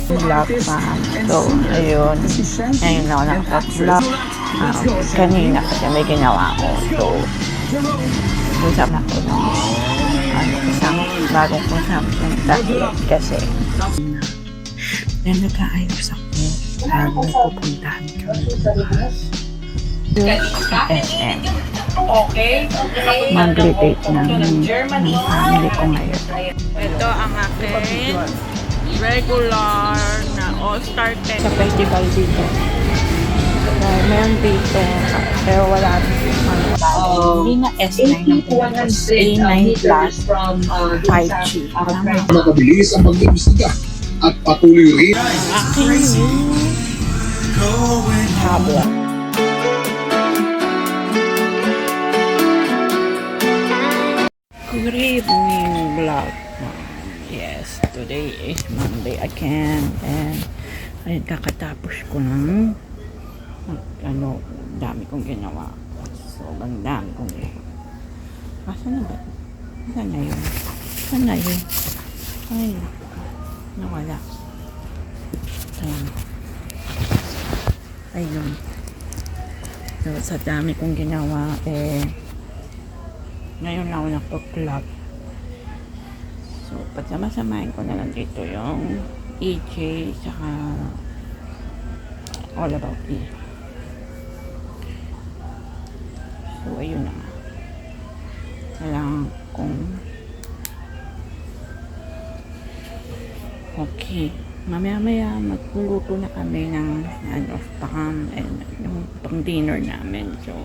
Vlog pa. So, ayun. Ngayon ako nakapag-vlog. Kanina kasi may ginawa ko. So, usap na ko ng isang bagong usap ng tablet kasi nag-aayos ako bago pupuntahan kami sa SM. Mag-date ng family ko ngayon. Ito ang akin regular na all-star tent sa festival dito. Meron dito pero wala hindi na S9 ang pumuntos. A9 plus 5G. Makabilis ang pag-imbestiga at patuloy rin Aking tablet. Good evening vlog. Yes, today is Monday again and ayun, kakatapos ko ng dami kong ginawa. So, ang dami kong asan na ba? Saan na yun? Saan na yun? Ay, nawala. Ayun. Ayun. So, sa dami kong ginawa, ngayon lang ako nagpo-vlog. So, pagsama-samahin ko na lang dito yung EJ saka All About E. So, ayun na nga. Kailangan kong okay. Mamaya-maya magluluto na kami ng spam and yung pang dinner namin. So,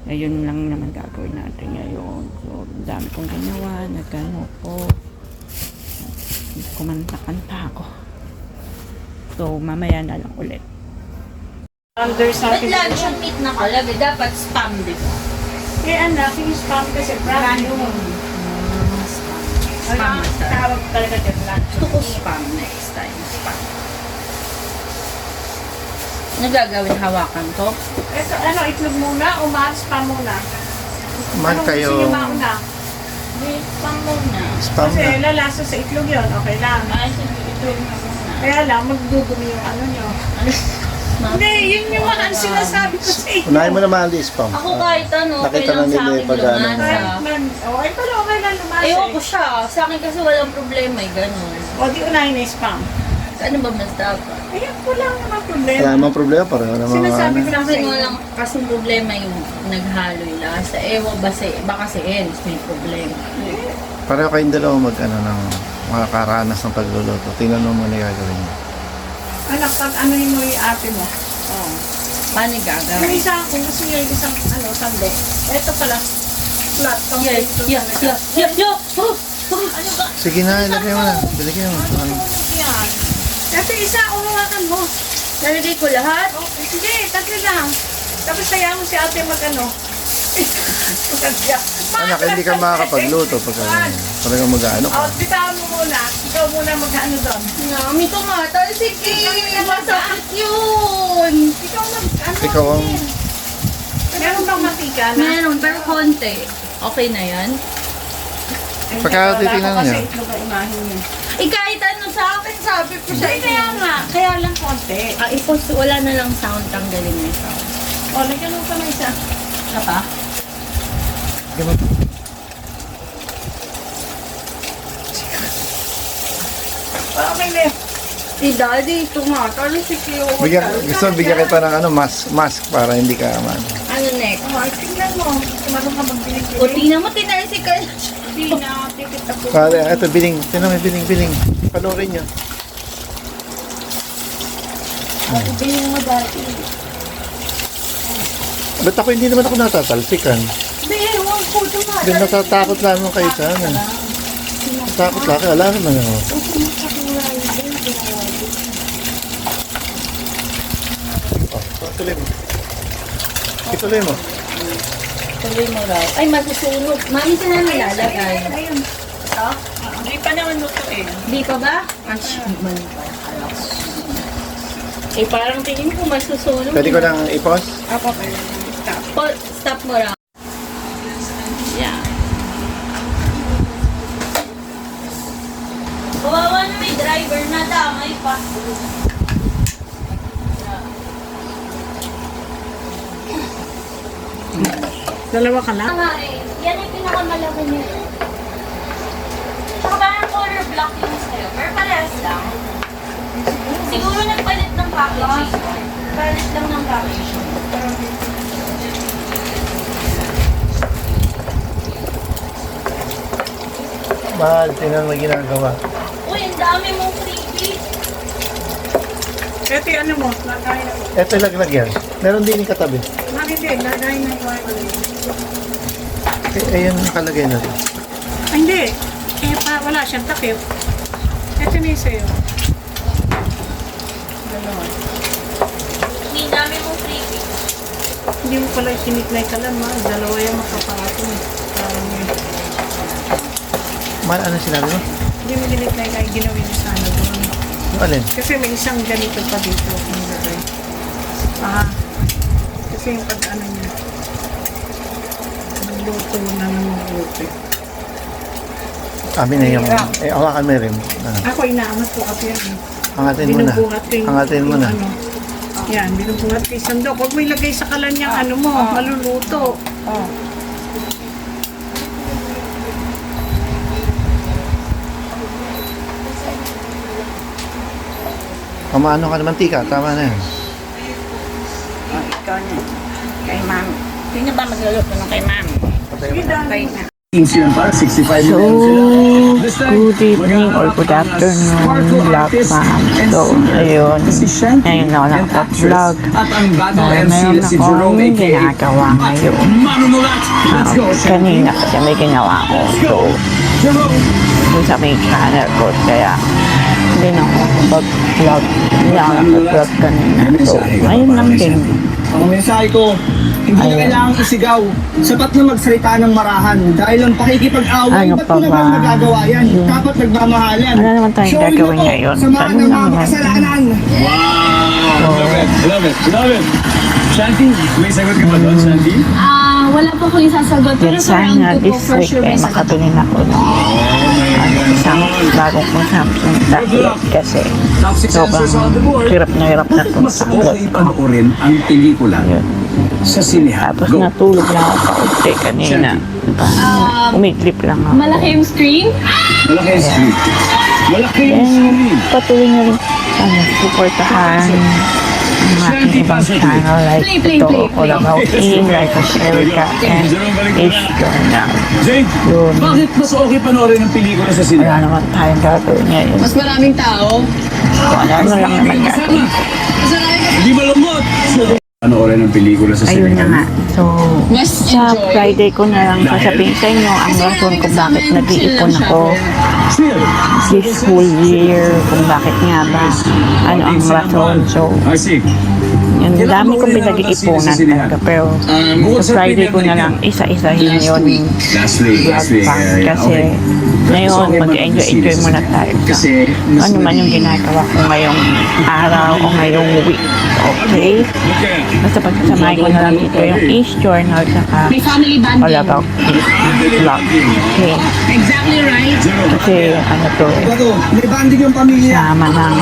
ayun lang naman gagawin natin ngayon. So, dami kong ginawa. Nagano ko. Kumanta-kanta ako. So, mamaya na lang ulit. Ba't lunch yung meat nakalagay? Dapat spam, di ba? Eh, anak, yung spam kasi brand new. Spam na Tawag talaga din lunch. Gusto ko spam next time. Spam. Nagagawin hawakan to? Eh, so, itlog muna o spam muna? Man kayo. Gusto niyo mauna? Wait, spam muna. Spam Kasi na. lalasa sa itlog yun, okay lang. Ay, sige, ito na muna. Kaya lang, magdudumi yung nyo. Hindi, yun yung mga sinasabi ko sa inyo. Unahin mo naman ang spam. Ako kahit ano, okay Nakita lang na sa nila akin pag ano. lumasa. Kahit man, pero okay lang lumasa. Ayoko siya. Sa akin kasi walang problema eh, ganun. O, di unahin na yung spam. Ano ba mas dapat? Ayan, wala naman problema. Wala namang problema. Pareho naman. Sinasabi ko Sa lang sa akin inyo. walang kasing problema yung naghalo yung lasa. Ewan ba baka si Ens may problema. Pareho kayong dalawa ng mga karanas ng pagluluto. Tingnan mo muna yung gagawin mo. Anak, pag ano yung mo yung ate mo? Oo. Paano Yung gagawin? isa kung gusto niya yung isang sandok. Ito pala, flat. Ano ba? Sige na, ilagay mo na. Bilagyan mo. Ano? Yan. Kasi isa, umawakan mo. Nalagay ko lahat? Okay, sige, tatlo lang. Tapos sayang mo si ate mag-ano. Anak, hindi ka makakapagluto pag talagang mag-ano ka. Oh, bitawan mo muna. Ikaw muna mag-ano doon. Nami tumata. Sige, masakit yun. Ikaw mag-ano. Ikaw ang... Meron bang matika na? Meron, pero konti. Okay na yan? Ay, Pagka wala titingnan ko kasi niya. itlog ang imahin niya. Eh, kahit ano sa akin, sabi ko sa Hindi, kaya nga. Kaya lang konti. Ipos, wala na lang sound. Tanggalin mo yung sound. O, lagyan mo pa ng isa. Isa pa? Parang may left. Si Daddy, tumata. Si Kyo. Gusto bigyan kita ng mask para hindi ka Ano next? Oh, ay, tingnan mo. Marunong ka magbilig-bilig. O, tingnan mo, tinalsik ka. Hindi na, tikit ako. Ito, biling. Tingnan mo, biling. Panurin nyo. Biling mo dati. Ba't ako hindi naman ako natatalsikan? Hindi, huwag ko tumata. Hindi natatakot lang kayo sa amin. Takot lang kayo. Alam naman ako. Tuloy mo. Ituloy mo. Tuloy mo raw. Ay, masusunog. Mami, saan na nilalagay? Ayun. Ito? Hindi pa naman lutuin. Hindi pa ba? Man pa. Eh, parang tingin ko masusunog. Pwede ko lang i-pause? Ako pa yun. Stop. Stop mo raw. Yeah. Kawawa na may dry driver na damay pa. Dalawa ka lang? Tama eh. Yan yung pinakamalaki niya. Tsaka parang color black yung sa'yo. Pero parehas lang. Siguro nagpalit ng packaging. Palit lang ng packaging. Mahal, tingnan mo ginagawa. Uy, ang dami mong freebie. Ito yung ano mo, lagay na. Ito laglag yan. Meron din yung katabi. Bakit din, lagay na yung Ayun nakalagay na rin. Ay, hindi. Eh, wala siyang takip. Ito na yung sa'yo. Dalawa. Hindi dami mong freebie. Hindi mo pala siniklay ka lang, ma. Dalawa yung makapatong. Parang yun. Mahal, ano sinabi mo? Hindi mo diniklay kaya ginawin niya sana doon. Yung alin? Kasi may isang ganito pa dito. Ang lagay. Kasi yung pag-ano niya. Nagluto na ng mabuti. Sabi na yung... Eh, hawakan mo rin. Ako inaangat ko kasi yan. Angatin mo na. Binubuhat ko yung... Angatin mo yung na. Ano. Yan, binubuhat ko yung sandok. Huwag mo ilagay sa kalan niyang ano mo, maluluto. Pamaano ka naman, tika. Tama na yan. Ikaw na. Kay ma'am. Sino ba magluluto ng kay ma'am? Kay na. Para 65 So, million sila. good evening or good afternoon, vlog ma'am. So, ayun. Ngayon ako nakapag-vlog. At ang bago Meron MC si Jerome akong aka ginagawa ngayon. Manunulat. Let's go. Kanina kasi may ginawa ko. So, Jerome. dun sa main channel ko. Kaya, hindi na ako nakapag-vlog. Hindi ako nakapag-vlog kanina. So, ngayon lang din. Ang mensahe ko, hindi na kailangang isigaw. Sapat na magsalita ng marahan. Dahil ang pakikipag-away, Ano ba't pa mo naman ba? magagawa yan? Dapat nagmamahalan. Ano naman tayong Showing gagawin mo to, ngayon? samahan Ano ng mga naman? makasalanan. Love it. Love it. Love it. Shanti, may sagot ka ba doon, Shanti? Wala po ko yung sasagot. Pero Yan sa round sana 2 po, this for week sure eh, may sagot. makabili na ako ng isang bagong kong Samsung tablet kasi sobrang hirap na itong Mas okay tablet ko. panoorin ang pelikula Yun. sa sinehan. Tapos Go. natulog lang ako kaunti kanina. Umidlip lang ako. Malaki yung screen? Malaki yung screen. Malaki yung Then, screen. patuloy na rin supportahan ang aking ibang channel like Play. ito, All About In, like of Erica, and H Journal. Jade, Yun. bakit mas okay panoorin ang pelikula sa Wala sinehan? naman tayong gagawin ngayon. Mas maraming tao. Kung ano lang naman gagawin. Hindi malungkot. Panoorin ang pelikula sa Ayun na nga. sinehan. So, Mas sa enjoy. Friday ko na lang sasabihin sa inyo ang rason kung bakit nag-iipon ako Chill. this whole year, kung bakit nga ba, ano ang rason. So, I see. yun, dami kong pinag-iipunan talaga. Pero, sa Friday ko na lang isa-isahin yun. Last week. Kasi, ngayon, mag-enjoy muna tayo sa ano man yung ginagawa ko ngayong araw o ngayong week. Okay? Basta pagsasamahin ko na lang dito yung East Journal saka May family bonding. All About It vlog. Okay? Exactly right. Kasi ano to, Bato, may banding yung pamilya. sama ng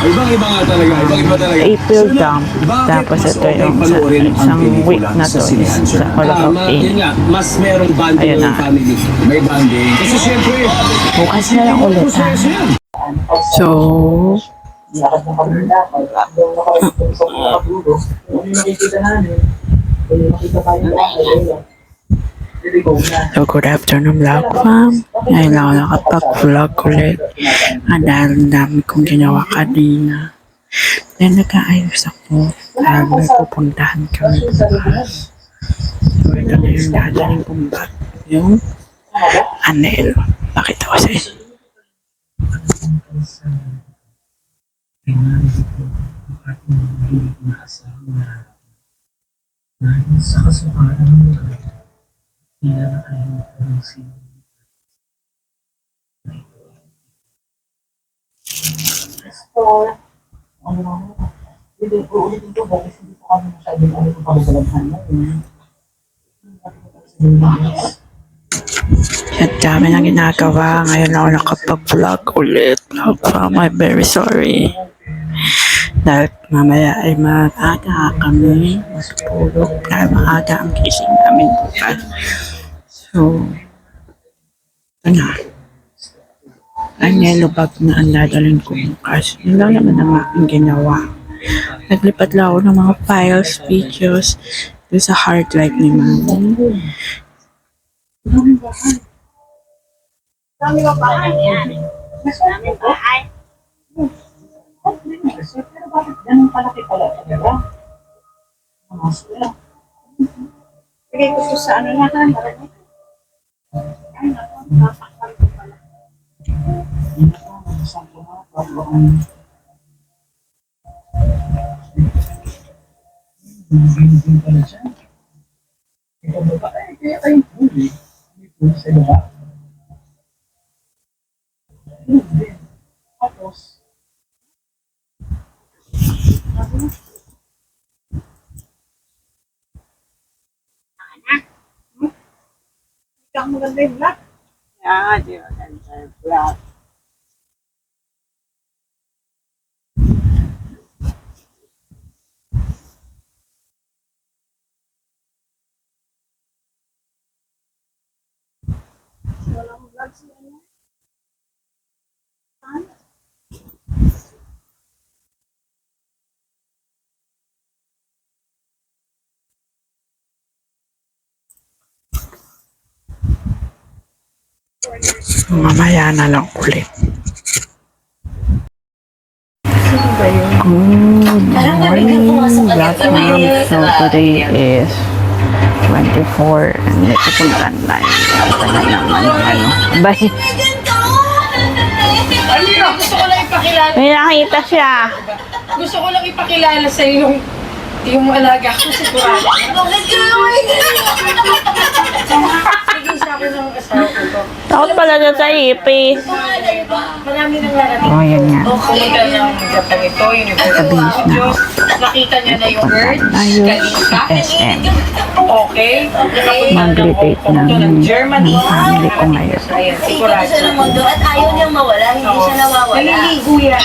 Ibang-iba nga talaga. Ibang-iba talaga. April dump. Tapos ito yung isang week na to is sa All About Yun It. nga, mas merong banding Ayun ng na. family. May banding. Kasi syempre, Bukas na lang ulit ha. proseso yan. So, so good afternoon vlog fam. Ngayon ako nakapag-vlog ulit. Dahil ang dami kong ginawa kanina. Then nag-aayos ako. Dahil may pupuntahan kami bukas. So ito na yung dadaling kong bag. Yung anel. Bakit ako sa inyo? Sa kasukaan ng mga pinakahintay ng sino. Ang dami na ginagawa. Ngayon ako nakapag-vlog ulit. I'm very sorry. Dahil mamaya ay maaga kami matutulog. Dahil maaga ang gising namin bukas. So, ito na. Ang yellow bag na ang dadalhin ko bukas. Yun lang naman ang aking ginawa. Naglipat lang ako ng mga files, videos doon sa hard drive ni Mami. Dami ba bahay yan? Dami bahay. Pero bakit ganun palaki pala? Diba? Bigay ko sa ano na kan. Ay, naku, napakal ko pala. Ikaw maganda yung black. Yeah, di ba ganda yung vlog? Walang vlog siya niya. Mamaya na lang ulit. Good morning, vlog ma'am. So today is 24 and ito pong online. Ito na naman ano. Bye. Gusto ko lang ipakilala. May nakita siya. Gusto ko lang ipakilala sa yung alaga ko si Kurala. Bigay sa akin ng asawa ko. Takot pala siya sa ipis. Marami nang narating. Oh, yan nga. Pumunta ng gatang ito, University of Diyos. Nakita niya na yung word. Ayun, Kalika. SM. Okay. Mag-debate ng Germany. family ko ngayon. Ayan, si Ikot siya ng Kurala. mundo at ayaw niyang mawala, hindi siya nawawala. Naliligo yan.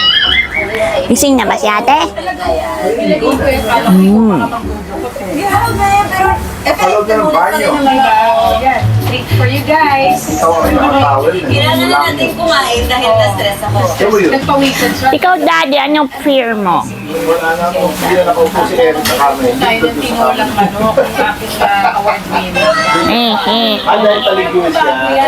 Gising na ba si ate? Naliligo ko yung alam ko baka magdudukot eh. Kalog na ng banyo. Yan. Treat for you guys. Ikaw ang mga towel. Kailangan na natin kumain dahil na-stress ako. Ikaw yun. Nagpawisan siya. Ikaw, daddy, anong fear mo? Wala na ako. Hindi na nakaupo si Eric sa kamay. Tayo ng tinolang manok. Bakit siya award winner? Dahil taligo siya. Kaya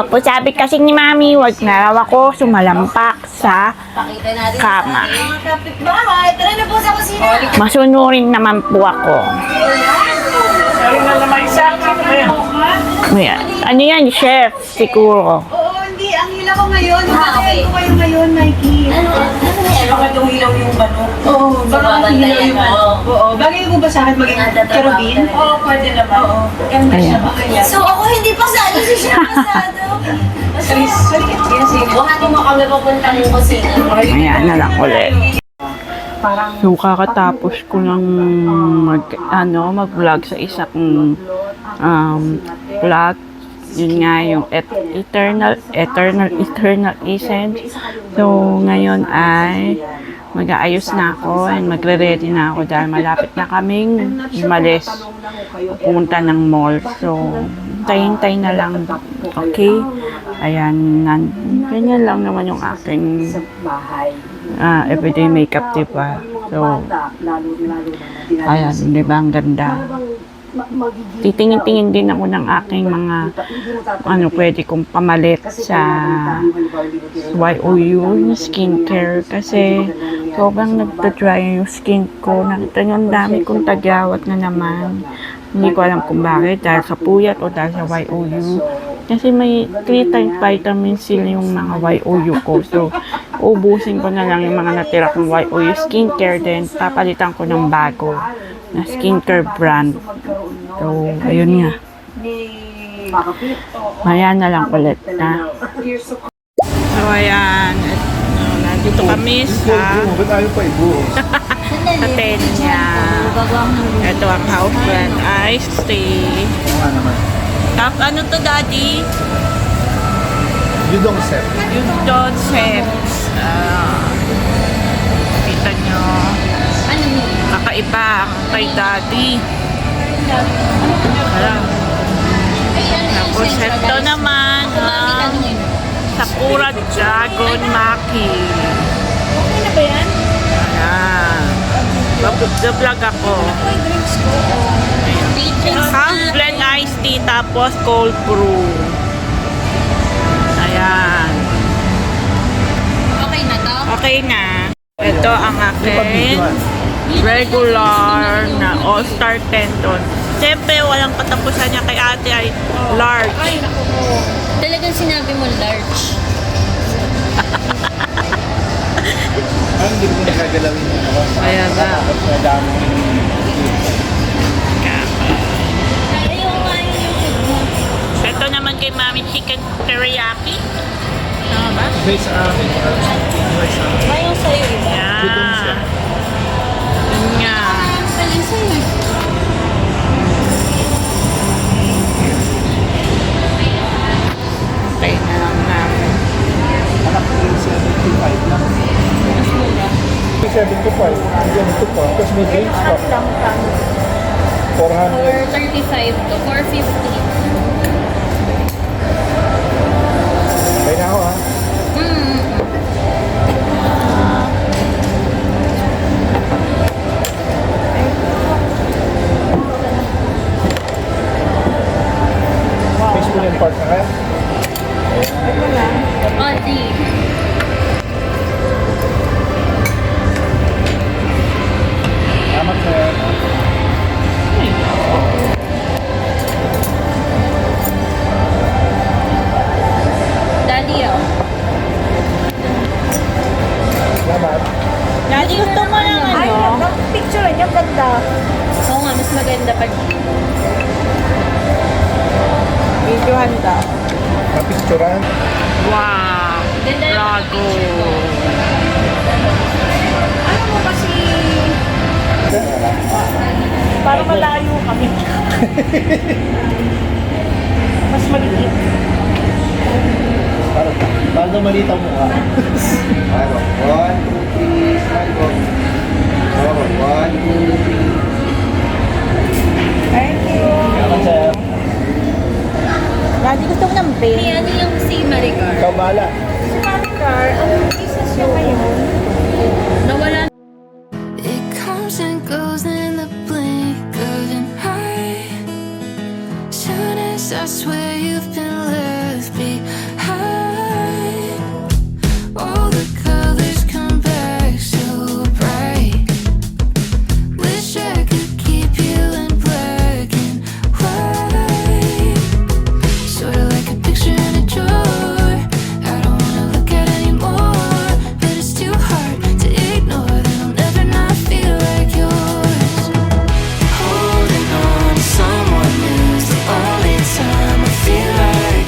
Opo, sabi kasi ni Mami, wag na raw ako sumalampak sa Pakita natin Kama. sa mga kapitbahay. Tara na po sa kusina. masunurin naman po ako. Sorry na naman isa. Ayan. Ano yan, chef? Siguro. Oo, hindi. Ang hila ko ngayon. Okay. Ko kayo ngayon, Mikey. Ano yan? Baka dumilaw yung manok. Oo, baka dumilaw yung manok. Oo, bagay mo ba sa akin maging kerubin? Oo, pwede naman. Oo. Ganda siya Ayan. makaya. So ako hindi pasado, si siya pasado. Buhati mo kami papunta ng kusina. Ayan na lang ulit. So, kakatapos ko lang mag-vlog sa isang vlog. Yun nga yung eternal essence. So, ngayon ay mag-aayos na ako and magre-ready na ako dahil malapit na kaming umalis pumunta ng mall. So, hintay na lang. Okay? Ayan, ganyan lang naman yung aking everyday makeup, diba? So, ayan, diba ang ganda? Titingin-tingin din ako ng aking mga pwede kong pamalit sa YOU, yung skincare, kasi sobrang nagda-dry yung skin ko. Nakita nyo, ang dami kong tagyawat na naman. Hindi ko alam kung bakit, dahil sa puyat o dahil sa YOU. Kasi may 3 times vitamin C yung mga YOU ko. So, ubusin ko na lang yung mga natira kong YOU skincare, then papalitan ko ng bago na skincare brand. So, ayun nga. Maya na lang ulit na. So, ayan. Nandito kami sa hotel niya. Ito ang house rent. I stay. Tapos ano to, Daddy? Yudong set. Yung concepts. Kita nyo. Ano mo? Kakaiba ang kay Daddy. Alam. Ay, ano yung Tapos central ito rice? naman Mami, ang tanungin. Sakura Dragon Maki. Okay na ba yan? Ayan. Vlog ako. May drinks ko. Half blend iced tea tapos cold brew. Ayan. Okay na to? Okay na. Ito ang akin regular na all-star tenton. Siyempre, walang katapusan niya kay ate ay large. Ay, naku po. Talagang sinabi mo large. Ang hindi ko nagagalawin yun. Kaya ba? Tapos nadamo Ayaw nga yung food mo. Ito naman kay Mami Chicken Teriyaki. Tama ba? Based sa amin. Ayaw sa'yo iba. Yan. Yun nga. Ayaw pala sa'yo. Okay na lang namin. Anak ko yung 75 lang. 75. Yan ito pa. Tapos may drinks pa. 400. 435 to 450. Kaya na ako ha. Peaceful and park na kaya? Odi. Salamat sir. Daddy, oh. Salamat. Daddy, gusto mo ng Ay, ano? picture niya ganda. Oo nga, mas maganda pag Videohan daw. Mapicturan. Wow. Ganda yung Lago. Ano mo kasi... Parang malayo kami. Mas maliit. Paano malita mo ka? Ano? 1, 2, 3, slide go. 1, 2, 3. Thank you. Salamat sir. Daddy, gusto mo ng Hey, bake? ano yung si Maricar? Ikaw bahala. Si Maricar, ang business niya ngayon. Nawala It comes and goes in the blink of an eye. Soon as I swear you've been left behind, all the colors come back so bright. Wish I could keep you in black and white, sort of like a picture in a drawer. I don't wanna look at anymore, but it's too hard to ignore that I'll never not feel like yours. Holding on to someone new's the only time I feel like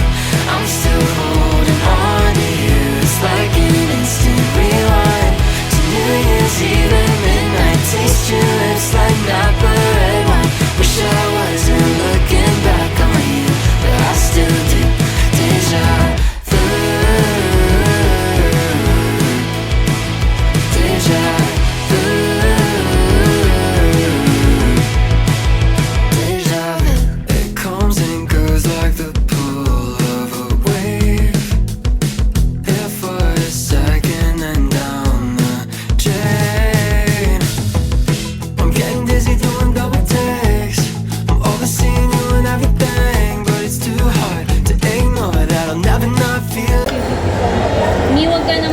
I'm still holding on to you. It's like an instant rewind to New Year's Eve and midnight. Taste your lips like Napa red wine. Wish I wasn't looking back on you, but I still do. Deja vu. Deja vu. Deja vu. It comes and goes like the pull of a wave. Here for a second and down the drain. I'm getting dizzy doing double takes. I'm overseeing you and everything, but it's too hard to ignore that I'll never not feel. Huwag ka na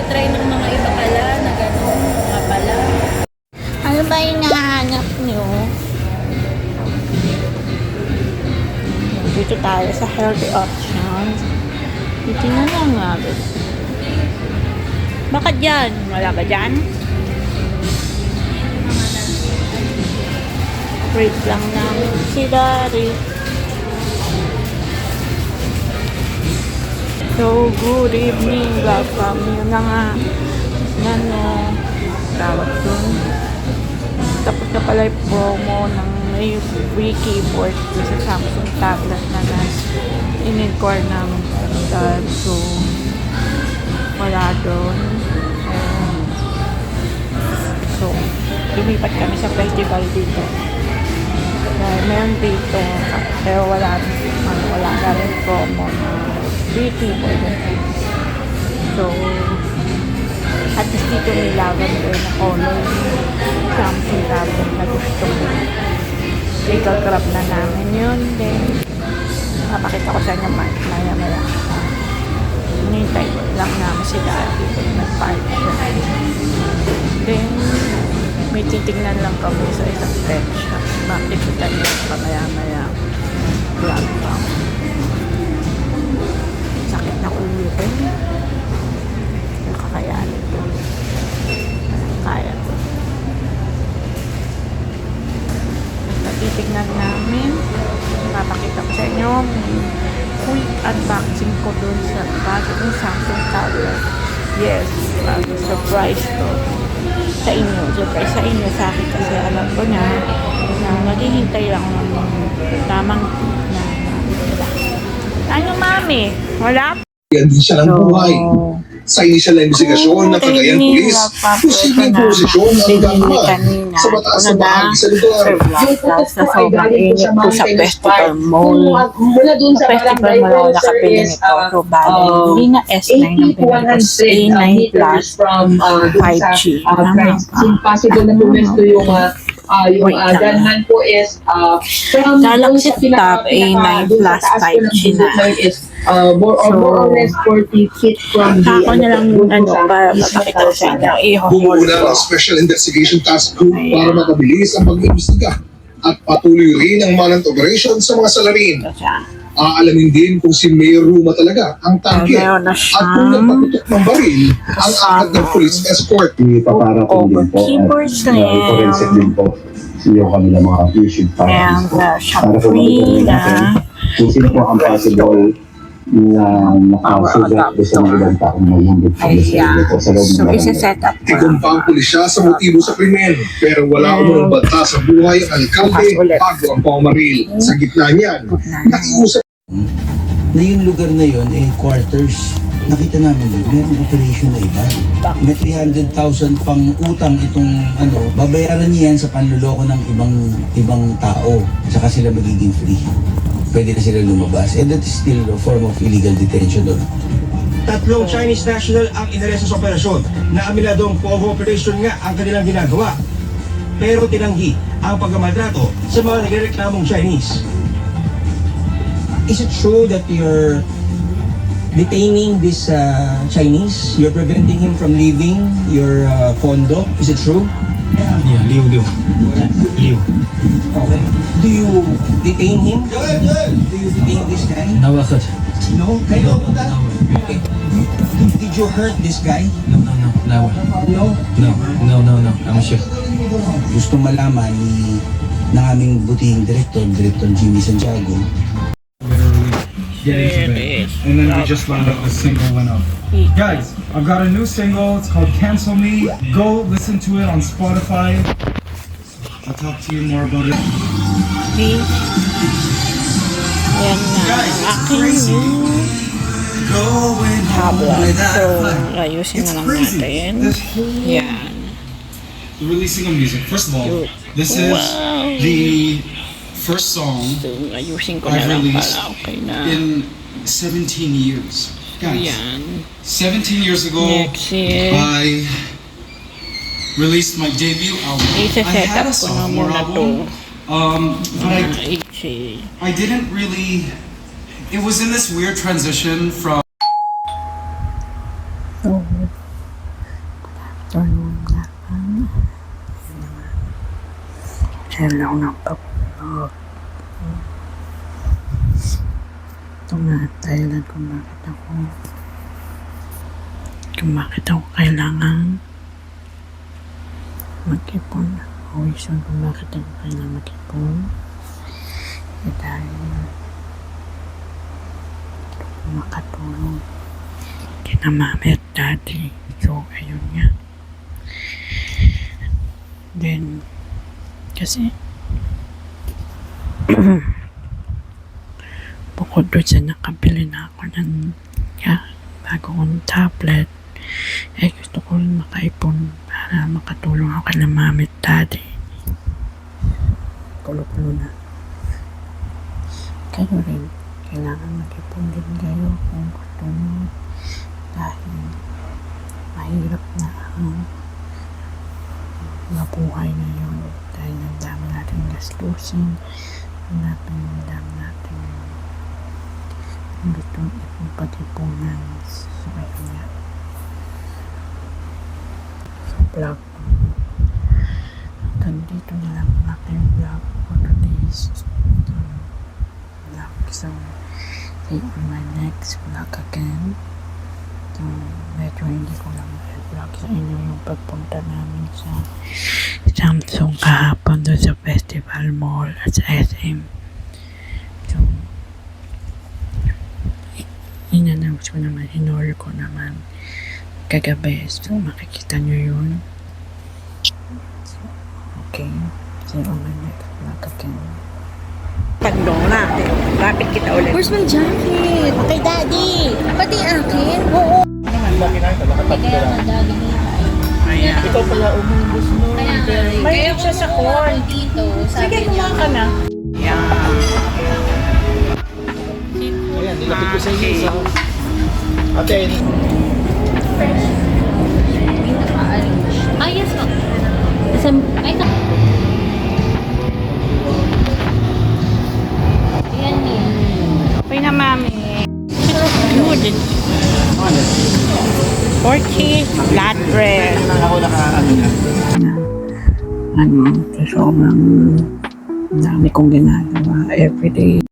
try ng mga iba pala na gano'n, mga pala. Ano ba yung nahanap nyo? Dito tayo sa healthy options. Titingnan lang natin. Baka dyan? Wala ba dyan? Wait lang namin si Daddy. So, good evening, welcome. Yun na nga. Yan o. Tawag dun. Tapos na pala yung promo ng may free keyboard doon sa Samsung tablet na in-inquire namin dahil so wala doon. So, lumipat kami sa festival dito. Dahil meron dito, pero wala na rin promo na free keyboard. So, at least dito may lavender na color Samsung tablet na gusto ko. I-grab na namin yun. Then, mapakita ko sa inyo maya-maya. Hinintay lang namin si Daddy. Nag-park siya. Then, may titignan lang kami sa isang pet shop. Makikita niyo pa maya-maya. Vlog pa. Sakit na ulo ko. Nakakayanin ko. Kaya ko. Titignan namin. Mapakita ko sa inyo. Quick unboxing ko dun sa bagong Samsung tablet. Yes, surprise to. Sa inyo. Surprise sa inyo. Sa akin kasi alam ko na naghihintay lang ng tamang ano mami? Wala? Yan din siya ng buhay. Sa initial na investigasyon ng Cagayan Police, posibleng posisyon ang gagawa sa batas sa bahagi sa lugar. Yung putos po ay galing po sa Mountain Festival Mall. Mula dun sa festival mall na nakapili nito. So, bali, hindi na S9 ang pinagos. A9 plus 5G. Possible na pumesto yung gunman po is from Galaxy Tab A9 plus 5G na. More or less 40 feet from the Ako na lang para mapakita ko sa inyo. Bumuna ang Special Investigation Task Group para makabilis ang pag-imbestiga at patuloy rin ang manhunt operation sa mga salarin. Aalamin din kung si Mayor Ruma talaga ang target at kung nagpatutok ng baril ang akad ng police escort. Ipaparating din po Keyboard at forensic din po yung kanilang mga fusion And files. shop Para po free matutunan natin kung sino po ang possible na nakasugat doon sa mga ibang taong maghihingit sa po sa loob ng So, barangay. isa-set up ko. Tigumpang pulisya sa motibo sa krimen pero wala umunong banta sa buhay ang alkalde bago ang pamamaril. Sa gitna niyan, nakiusap Na yung lugar na yun, quarters, nakita namin doon, meron operation na iba. May 300,000 pang utang itong babayaran niya yan sa panluloko ng ibang tao. Tsaka sila magiging free. Pwede na sila lumabas. And that is still a form of illegal detention doon. Tatlong Chinese national ang inaresto sa operasyon na aminadong co-operation nga ang kanilang ginagawa. Pero tinanggi ang pagmamaltrato sa mga nagreklamong Chinese. Is it true that you're detaining this Chinese? You're preventing him from leaving your condo? Is it true? Yeah, Liu. Okay. Do you detain him? Do you detain this guy? No, akad. No? Okay. Did you hurt this guy? No. No. I'm sure. Gusto malaman ng aming butihing Director Jimmy Santiago. Get into bed. And then we just found out the single went up. Guys, I've got a new single. It's called Cancel Me. Go listen to it on Spotify. I'll talk to you more about it. Okay. Yan na ang aking new tablet. So, ayusin na lang natin. Yan. Releasing of music. First of all, this is the first song So, ayusin ko na I've lang released para okay na. in 17 years. Guys, Yan. 17 years ago, Next is I released my debut album. I isa-set had up a ko na sophomore muna to. album, but HA. I didn't really. It was in this weird transition from. So, afternoon na lang. Hello ng pag-vlog. Ito nga, dahilan kung bakit ako kailangan mag-ipon. Reason kung bakit ako kailangan mag-ipon. Dahil makatulong kina mami at daddy. So, ayun nga. Then, kasi Bukod doon sa nakabili na ako ng bagong tablet, gusto ko rin makaipon para makatulong ako kay mami at daddy. Kulo-kulo na. Kayo rin, kailangan mag-ipon din kayo kung gusto nyo. Dahil mahirap na ang mabuhay ngayon. Dahil ang dami natin gastusin, ang dami natin gustong ipagpatipunan sa kanya. So, vlog. Hanggang dito na lang ang aking vlog for today's vlog. So, see you on my next vlog again. So, medyo hindi ko lang vlog sa inyo yung pagpunta namin sa Samsung kahapon doon sa Festival Mall at sa SM. So, in-announce ko naman, in-order ko naman kagabi. So, makikita nyo yun. So, okay. See you on my next vlog again. Pandora, rapid kita ulit. Where's my jacket? Kay daddy. Pati akin? Oo. Kaya nga daddy niya. Ayan. Ikaw pala umubos mo. Kaya siya sa corn dito. Sige, kumain ka na. Ayan. Ayan, nilapit ko sa inyo sa... Ate, Ah, yes po. Ay, yan yan. Okay na, mami. Good. 40 flatbread. Ako naka-ano na. Sobrang dami kong ginagawa everyday.